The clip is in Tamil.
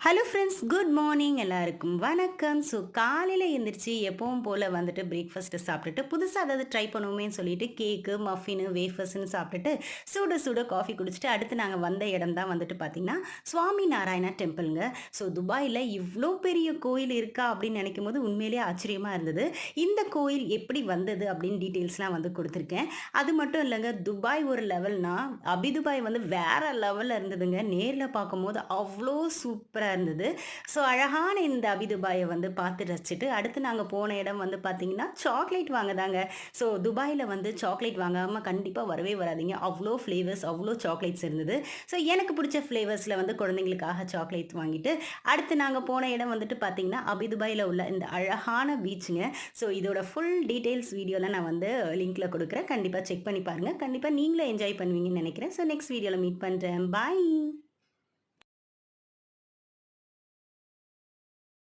ஹலோ ஃப்ரெண்ட்ஸ், குட் மார்னிங் எல்லாருக்கும் வணக்கம். ஸோ காலையில் எந்திரிச்சு எப்பவும் போல் வந்துட்டு பிரேக்ஃபாஸ்ட்டு சாப்பிட்டுட்டு புதுசாக ஏதாவது ட்ரை பண்ணுவோமேன்னு சொல்லிட்டு கேக்கு, மஃபினு, வேஃபர்ஸ்ன்னு சாப்பிட்டுட்டு சுட சுட காஃபி குடிச்சிட்டு அடுத்து நாங்கள் வந்த இடம் தான் வந்துட்டு பார்த்திங்கன்னா சுவாமி நாராயணா டெம்பிளுங்க. ஸோ துபாயில் இவ்வளோ பெரிய கோயில் இருக்கா அப்படின்னு நினைக்கும் போது உண்மையிலேயே ஆச்சரியமாக இருந்தது. இந்த கோயில் எப்படி வந்தது அப்படின்னு டீட்டெயில்ஸ்லாம் வந்து கொடுத்துருக்கேன். அது மட்டும் இல்லைங்க, துபாய் ஒரு லெவல்னா அபிதுபாய் வந்து வேற லெவலில் இருந்ததுங்க. நேரில் பார்க்கும்போது அவ்வளோ சூப்பராக இருந்தது. ஸோ அழகான இந்த அபிதுபாயை வந்து பார்த்து ரசிச்சுட்டு அடுத்து நாங்கள் போன இடம் வந்து பார்த்தீங்கன்னா சாக்லேட் வாங்க தாங்க. ஸோ துபாயில் வந்து சாக்லேட் வாங்காமல் கண்டிப்பாக வரவே வராதீங்க. அவ்வளோ ஃப்ளேவர்ஸ், அவ்வளோ சாக்லேட்ஸ் இருந்தது. ஸோ எனக்கு பிடிச்ச ஃப்ளேவர்ஸில் வந்து குழந்தைங்களுக்காக சாக்லேட் வாங்கிட்டு அடுத்து நாங்கள் போன இடம் வந்துட்டு பார்த்தீங்கன்னா அபிதுபாயில் உள்ள இந்த அழகான பீச்சுங்க. ஸோ இதோட ஃபுல் டீட்டெயில்ஸ் வீடியோலாம் நான் வந்து லிங்க்கில் கொடுக்குறேன். கண்டிப்பாக செக் பண்ணி பாருங்கள். கண்டிப்பாக நீங்களும் என்ஜாய் பண்ணுவீங்கன்னு நினைக்கிறேன். ஸோ நெக்ஸ்ட் வீடியோவில் மீட் பண்ணுறேன். பாய்.